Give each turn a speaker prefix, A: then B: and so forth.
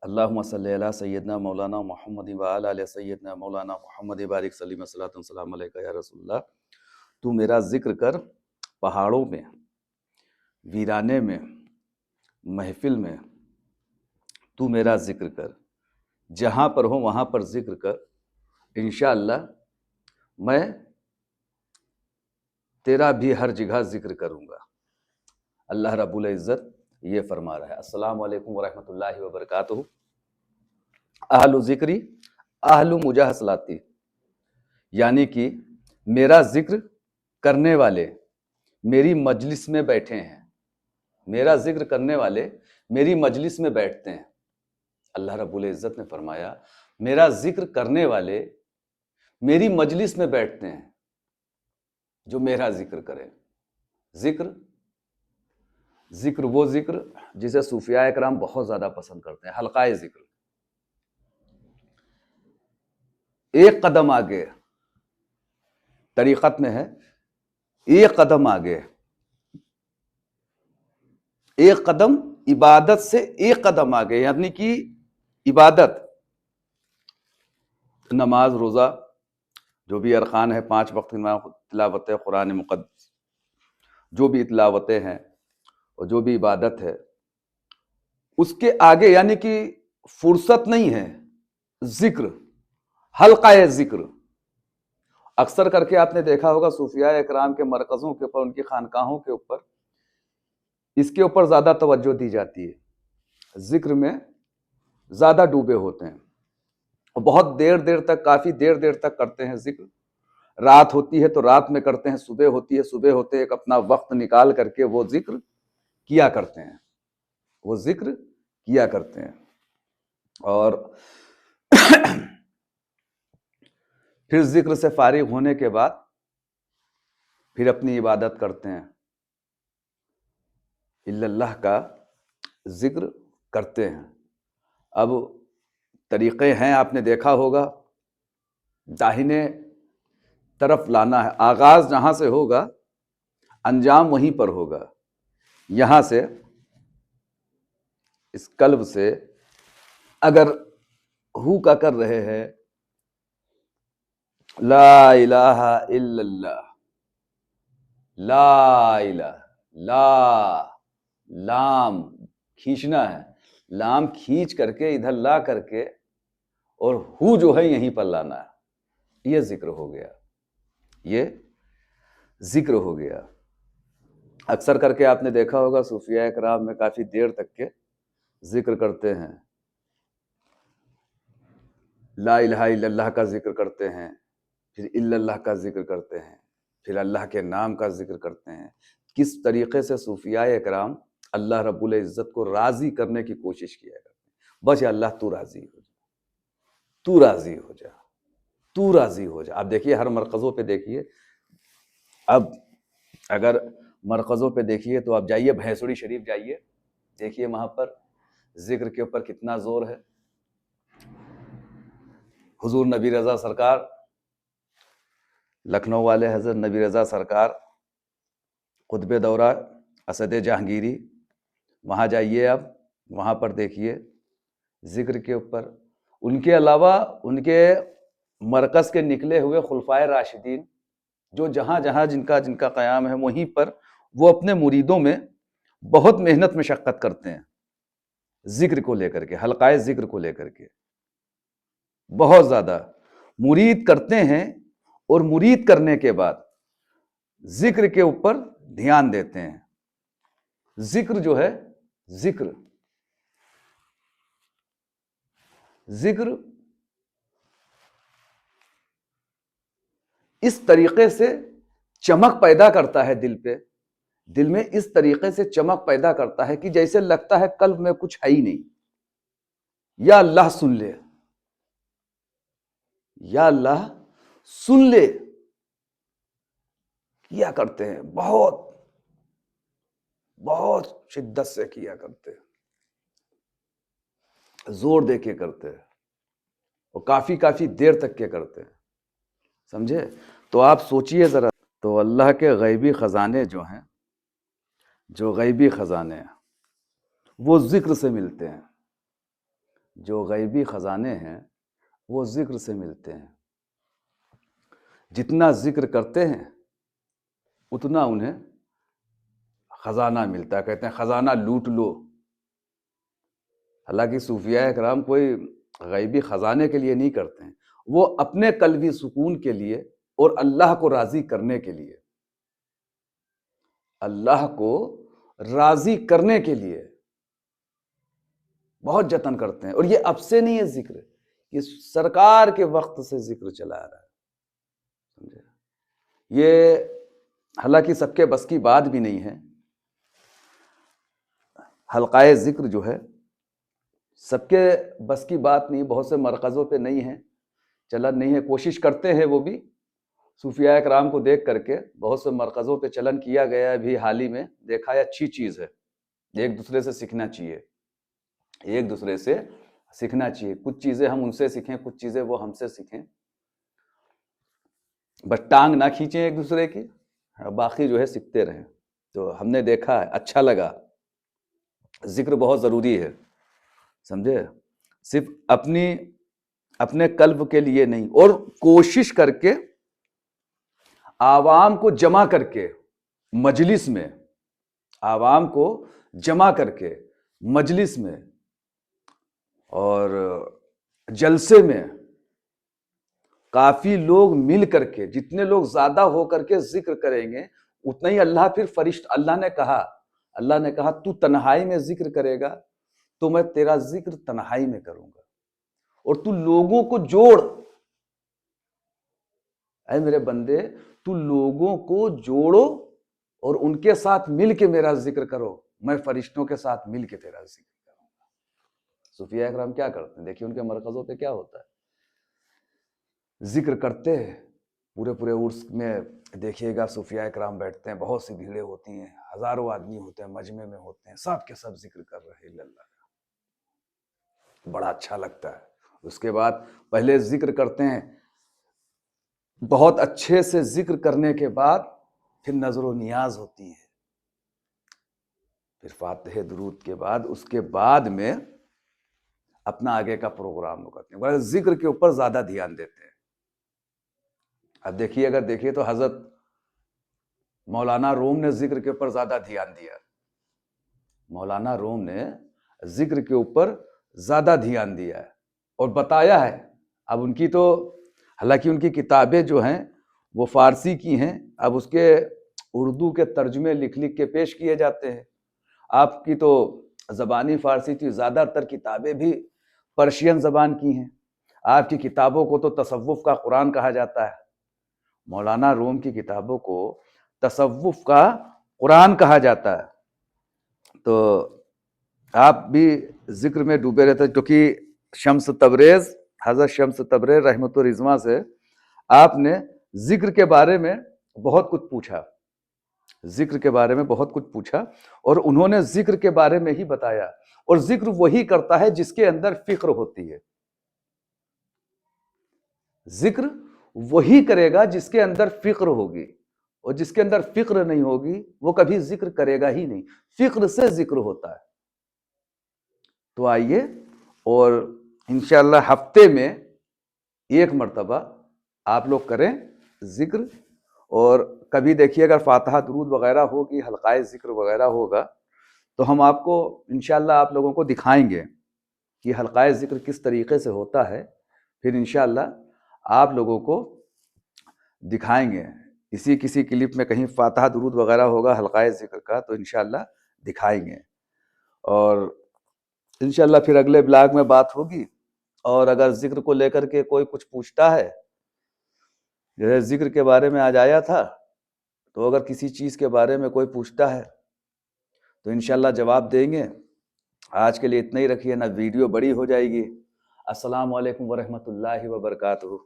A: اللہم صلی علی سیدنا مولانا محمد وعلی آل سیدنا مولانا محمد بارک سلیم صلاۃ السلام علیکہ یا رسول اللہ۔ تو میرا ذکر کر پہاڑوں میں، ویرانے میں، محفل میں، تو میرا ذکر کر، جہاں پر ہو وہاں پر ذکر کر، انشاءاللہ میں تیرا بھی ہر جگہ ذکر کروں گا۔ اللہ رب العزت یہ فرما رہا ہے۔ السلام علیکم ورحمۃ اللہ وبرکاتہ۔ اہل ذکری اہل مجاہسلاتی، یعنی کہ میرا ذکر کرنے والے میری مجلس میں بیٹھے ہیں، میرا ذکر کرنے والے میری مجلس میں بیٹھتے ہیں۔ اللہ رب العزت نے فرمایا میرا ذکر کرنے والے میری مجلس میں بیٹھتے ہیں، جو میرا ذکر کرے۔ ذکر وہ ذکر جسے صوفیاء کرام بہت زیادہ پسند کرتے ہیں، حلقہ ذکر۔ ایک قدم آگے طریقت میں ہے، ایک قدم آگے، ایک قدم عبادت سے ایک قدم آگے، یعنی کہ عبادت، نماز، روزہ، جو بھی ارکان ہے، 5 وقت تلاوت قرآن مقدس، جو بھی تلاوتیں ہیں اور جو بھی عبادت ہے، اس کے آگے یعنی کہ فرصت نہیں ہے، ذکر، حلقہ ذکر۔ اکثر کر کے آپ نے دیکھا ہوگا صوفیاء اکرام کے مرکزوں کے اوپر، ان کی خانقاہوں کے اوپر اس کے اوپر زیادہ توجہ دی جاتی ہے، ذکر میں زیادہ ڈوبے ہوتے ہیں، اور بہت دیر تک، کافی دیر تک کرتے ہیں ذکر۔ رات ہوتی ہے تو رات میں کرتے ہیں، صبح ہوتی ہے، صبح ہوتے ایک اپنا وقت نکال کر کے وہ ذکر کیا کرتے ہیں، وہ ذکر کیا کرتے ہیں۔ اور پھر ذکر سے فارغ ہونے کے بعد پھر اپنی عبادت کرتے ہیں، اللہ کا ذکر کرتے ہیں۔ اب طریقے ہیں، آپ نے دیکھا ہوگا، داہنے طرف لانا ہے، آغاز جہاں سے ہوگا انجام وہیں پر ہوگا۔ یہاں سے، اس قلب سے اگر ہو کا کر رہے ہیں لا الہ الا اللہ، لا الہ، لا، لام کھینچنا ہے، لام کھینچ کر کے ادھر لا کر کے، اور ہو جو ہے یہیں پر لانا ہے، یہ ذکر ہو گیا، یہ ذکر ہو گیا۔ اکثر کر کے آپ نے دیکھا ہوگا صوفیاء اکرام میں کافی دیر تک کے ذکر کرتے ہیں، لا الہ الا اللہ کا ذکر کرتے ہیں، پھر الا اللہ کا ذکر کرتے ہیں، پھر اللہ کے نام کا ذکر کرتے ہیں۔ کس طریقے سے صوفیاء اکرام اللہ رب العزت کو راضی کرنے کی کوشش کیا کرتے ہیں، بس یا اللہ تو راضی ہو جا، تو راضی ہو جا، تو راضی ہو جا۔ آپ دیکھیے ہر مرکزوں پہ دیکھیے، اب اگر مرکزوں پہ دیکھیے تو آپ جائیے بھینسوڑی شریف جائیے، دیکھیے وہاں پر ذکر کے اوپر کتنا زور ہے۔ حضور نبی رضا سرکار، لکھنؤ والے حضرت نبی رضا سرکار، قطب دورہ اسد جہانگیری، وہاں جائیے آپ، وہاں پر دیکھیے ذکر کے اوپر۔ ان کے علاوہ ان کے مرکز کے نکلے ہوئے خلفائے راشدین، جو جہاں جہاں جن کا قیام ہے، وہیں پر وہ اپنے مریدوں میں بہت محنت مشقت کرتے ہیں، ذکر کو لے کر کے، حلقہ ذکر کو لے کر کے بہت زیادہ مرید کرتے ہیں، اور مرید کرنے کے بعد ذکر کے اوپر دھیان دیتے ہیں۔ ذکر جو ہے، ذکر اس طریقے سے چمک پیدا کرتا ہے دل پہ، دل میں اس طریقے سے چمک پیدا کرتا ہے کہ جیسے لگتا ہے قلب میں کچھ ہے ہی نہیں، یا اللہ سن لے، یا اللہ سن لے، کیا کرتے ہیں، بہت بہت شدت سے کیا کرتے ہیں، زور دے کے کرتے ہیں، اور کافی دیر تک کے کرتے ہیں، سمجھے؟ تو آپ سوچئے ذرا، تو اللہ کے غیبی خزانے جو ہیں، جو غیبی خزانے ہیں، وہ ذکر سے ملتے ہیں۔ جو غیبی خزانے ہیں وہ ذکر سے ملتے ہیں. جتنا ذکر کرتے ہیں اتنا انہیں خزانہ ملتا ہے. کہتے ہیں خزانہ لوٹ لو. حالانکہ صوفیاء کرام کوئی غیبی خزانے کے لیے نہیں کرتے ہیں، وہ اپنے قلبی سکون کے لیے اور اللہ کو راضی کرنے کے لیے، اللہ کو راضی کرنے کے لیے بہت جتن کرتے ہیں. اور یہ اب سے نہیں ہے ذکر، یہ سرکار کے وقت سے ذکر چلا آ رہا ہے. سمجھے؟ یہ حالانکہ سب کے بس کی بات بھی نہیں ہے. حلقۂ ذکر جو ہے سب کے بس کی بات نہیں، بہت سے مرکزوں پہ نہیں ہے، چلن نہیں ہے. کوشش کرتے ہیں وہ بھی، صوفیاء کرام کو دیکھ کر کے بہت سے مرکزوں پہ چلن کیا گیا ہے بھی، حال ہی میں دیکھا ہے. اچھی چیز ہے، ایک دوسرے سے سیکھنا چاہیے، ایک دوسرے سے سیکھنا چاہیے. کچھ چیزیں ہم ان سے سیکھیں، کچھ چیزیں وہ ہم سے سیکھیں، بس ٹانگ نہ کھینچیں ایک دوسرے کی، باقی جو ہے سیکھتے رہیں. تو ہم نے دیکھا ہے، اچھا لگا. ذکر بہت ضروری ہے، سمجھے؟ صرف اپنے قلب کے لیے نہیں، اور کوشش کر کے عوام کو جمع کر کے مجلس میں، عوام کو جمع کر کے مجلس میں اور جلسے میں کافی لوگ مل کر کے، جتنے لوگ زیادہ ہو کر کے ذکر کریں گے اتنا ہی اللہ پھر اللہ نے کہا تو تنہائی میں ذکر کرے گا تو میں تیرا ذکر تنہائی میں کروں گا. اور تو لوگوں کو جوڑ، اے میرے بندے تو لوگوں کو جوڑو اور ان کے ساتھ مل کے میرا ذکر کرو، میں فرشتوں کے ساتھ مل کے تیرا ذکر کروں گا. صوفیاء کرام کیا کرتے ہیں؟ دیکھیے ان کے مرکزوں پہ کیا ہوتا ہے. ذکر کرتے ہیں پورے عرس میں. دیکھیے گا صوفیاء کرام بیٹھتے ہیں، بہت سی بھیڑیں ہوتی ہیں، ہزاروں آدمی ہوتے ہیں، مجمع میں ہوتے ہیں، سب کے سب ذکر کر رہے ہیں اللہ کا. بڑا اچھا لگتا ہے. اس کے بعد پہلے ذکر کرتے ہیں، بہت اچھے سے ذکر کرنے کے بعد پھر نظر و نیاز ہوتی ہے، پھر فاتحہ درود کے بعد اس کے بعد میں اپنا آگے کا پروگرام کرتے ہیں. ذکر کے اوپر زیادہ دھیان دیتے ہیں. اب دیکھیے، اگر دیکھیے تو حضرت مولانا روم نے ذکر کے اوپر زیادہ دھیان دیا. مولانا روم نے ذکر کے اوپر زیادہ دھیان دیا ہے اور بتایا ہے. اب ان کی تو حالانکہ ان کی کتابیں جو ہیں وہ فارسی کی ہیں، اب اس کے اردو کے ترجمے لکھ کے پیش کیے جاتے ہیں. آپ کی تو زبانی فارسی تھی، زیادہ تر کتابیں بھی پرشین زبان کی ہیں. آپ کی کتابوں کو تو تصوف کا قرآن کہا جاتا ہے. مولانا روم کی کتابوں کو تصوف کا قرآن کہا جاتا ہے. تو آپ بھی ذکر میں ڈوبے رہتے، کیونکہ شمس تبریز، حضرت شمس تبریز رحمۃ الرضوان سے آپ نے ذکر کے بارے میں بہت کچھ پوچھا، ذکر کے بارے میں بہت کچھ پوچھا، اور انہوں نے ذکر کے بارے میں ہی بتایا. اور ذکر وہی کرتا ہے جس کے اندر فکر ہوتی ہے. ذکر وہی کرے گا جس کے اندر فکر ہوگی، اور جس کے اندر فکر نہیں ہوگی وہ کبھی ذکر کرے گا ہی نہیں. فکر سے ذکر ہوتا ہے. تو آئیے، اور انشاءاللہ ہفتے میں ایک مرتبہ آپ لوگ کریں ذکر. اور کبھی دیکھیے اگر فاتحہ درود وغیرہ ہوگی، حلقۂ ذکر وغیرہ ہوگا، تو ہم آپ کو انشاءاللہ آپ لوگوں کو دکھائیں گے کہ حلقۂ ذکر کس طریقے سے ہوتا ہے. پھر انشاءاللہ آپ لوگوں کو دکھائیں گے. کسی کلپ میں کہیں فاتحہ درود وغیرہ ہوگا حلقۂ ذکر کا تو انشاءاللہ دکھائیں گے. اور انشاءاللہ پھر اگلے بلاگ میں بات ہوگی. اور اگر ذکر کو لے کر کے کوئی کچھ پوچھتا ہے، جیسے ذکر کے بارے میں آج آیا تھا، تو اگر کسی چیز کے بارے میں کوئی پوچھتا ہے تو انشاءاللہ جواب دیں گے. آج کے لیے اتنا ہی رکھیے، نہ ویڈیو بڑی ہو جائے گی. السلام علیکم ورحمۃ اللہ وبرکاتہ.